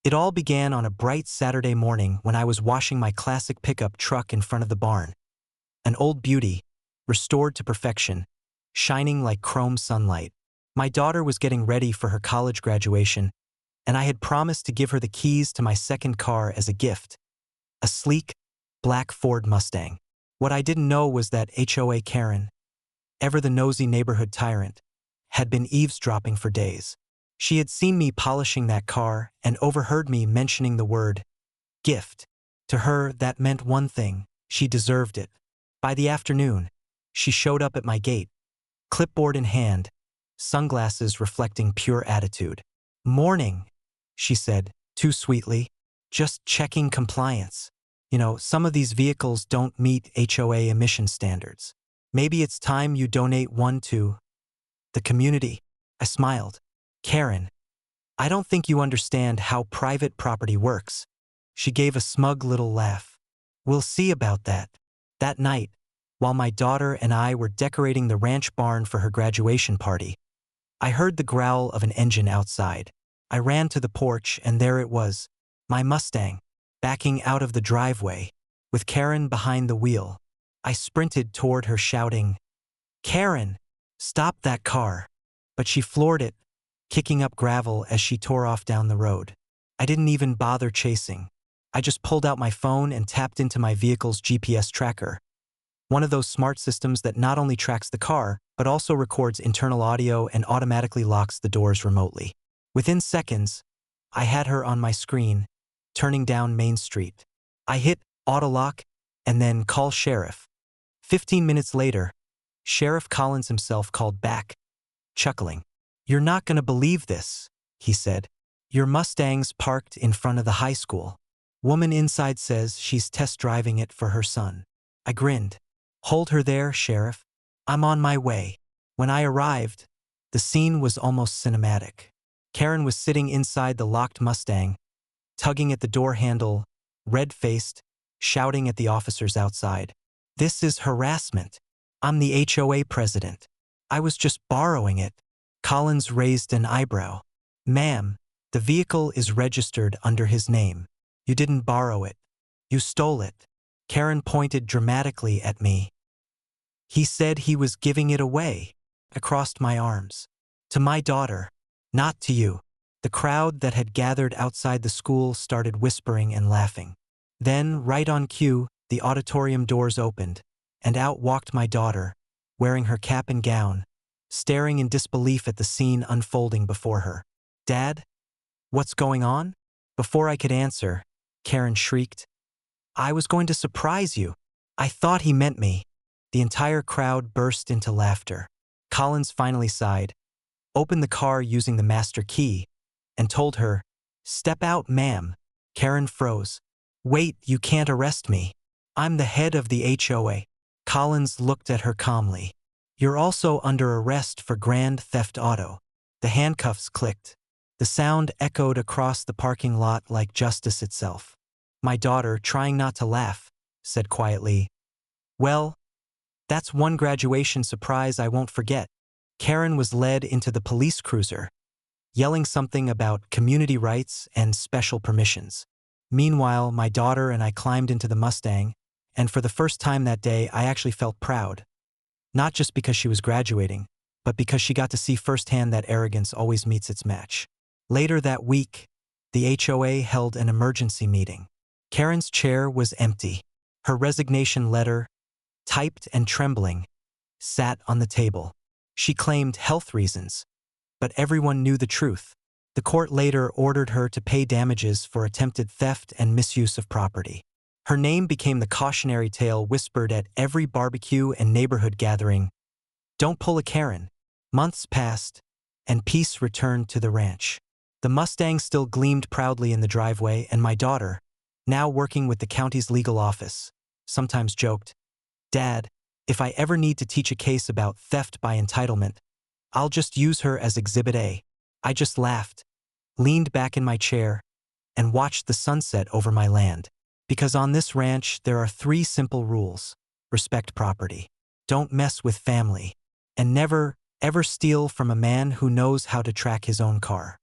It all began on a bright Saturday morning when I was washing my classic pickup truck in front of the barn. An old beauty, restored to perfection, shining like chrome sunlight. My daughter was getting ready for her college graduation, and I had promised to give her the keys to my second car as a gift. A sleek, black Ford Mustang. What I didn't know was that HOA Karen, ever the nosy neighborhood tyrant, had been eavesdropping for days. She had seen me polishing that car and overheard me mentioning the word gift. To her, that meant one thing: she deserved it. By the afternoon, she showed up at my gate, clipboard in hand, sunglasses reflecting pure attitude. "Morning," she said, too sweetly. "Just checking compliance. You know, some of these vehicles don't meet HOA emission standards. Maybe it's time you donate one to the community." I smiled. "Karen, I don't think you understand how private property works." She gave a smug little laugh. "We'll see about that." That night, while my daughter and I were decorating the ranch barn for her graduation party, I heard the growl of an engine outside. I ran to the porch, and there it was, my Mustang, backing out of the driveway, with Karen behind the wheel. I sprinted toward her shouting, "Karen, stop that car!" But she floored it, kicking up gravel as she tore off down the road. I didn't even bother chasing. I just pulled out my phone and tapped into my vehicle's GPS tracker. One of those smart systems that not only tracks the car, but also records internal audio and automatically locks the doors remotely. Within seconds, I had her on my screen, turning down Main Street. I hit auto lock and then call sheriff. 15 minutes later, Sheriff Collins himself called back, chuckling. "You're not gonna believe this," he said. "Your Mustang's parked in front of the high school. Woman inside says she's test driving it for her son." I grinned. "Hold her there, Sheriff. I'm on my way." When I arrived, the scene was almost cinematic. Karen was sitting inside the locked Mustang, tugging at the door handle, red-faced, shouting at the officers outside. "This is harassment. I'm the HOA president. I was just borrowing it." Collins raised an eyebrow. "Ma'am, the vehicle is registered under his name. You didn't borrow it. You stole it." Karen pointed dramatically at me. "He said he was giving it away." I crossed my arms. "To my daughter, not to you." The crowd that had gathered outside the school started whispering and laughing. Then, right on cue, the auditorium doors opened, and out walked my daughter, wearing her cap and gown, staring in disbelief at the scene unfolding before her. "Dad? What's going on?" Before I could answer, Karen shrieked, "I was going to surprise you. I thought he meant me." The entire crowd burst into laughter. Collins finally sighed, opened the car using the master key, and told her, "Step out, ma'am." Karen froze. "Wait, you can't arrest me. I'm the head of the HOA." Collins looked at her calmly. "You're also under arrest for grand theft auto." The handcuffs clicked. The sound echoed across the parking lot like justice itself. My daughter, trying not to laugh, said quietly, "Well, that's one graduation surprise I won't forget." Karen was led into the police cruiser, yelling something about community rights and special permissions. Meanwhile, my daughter and I climbed into the Mustang, and for the first time that day, I actually felt proud. Not just because she was graduating, but because she got to see firsthand that arrogance always meets its match. Later that week, the HOA held an emergency meeting. Karen's chair was empty. Her resignation letter, typed and trembling, sat on the table. She claimed health reasons, but everyone knew the truth. The court later ordered her to pay damages for attempted theft and misuse of property. Her name became the cautionary tale whispered at every barbecue and neighborhood gathering. Don't pull a Karen. Months passed, and peace returned to the ranch. The Mustang still gleamed proudly in the driveway, and my daughter, now working with the county's legal office, sometimes joked, "Dad, if I ever need to teach a case about theft by entitlement, I'll just use her as Exhibit A." I just laughed, leaned back in my chair, and watched the sunset over my land. Because on this ranch, there are 3 simple rules. Respect property, don't mess with family, and never, ever steal from a man who knows how to track his own car.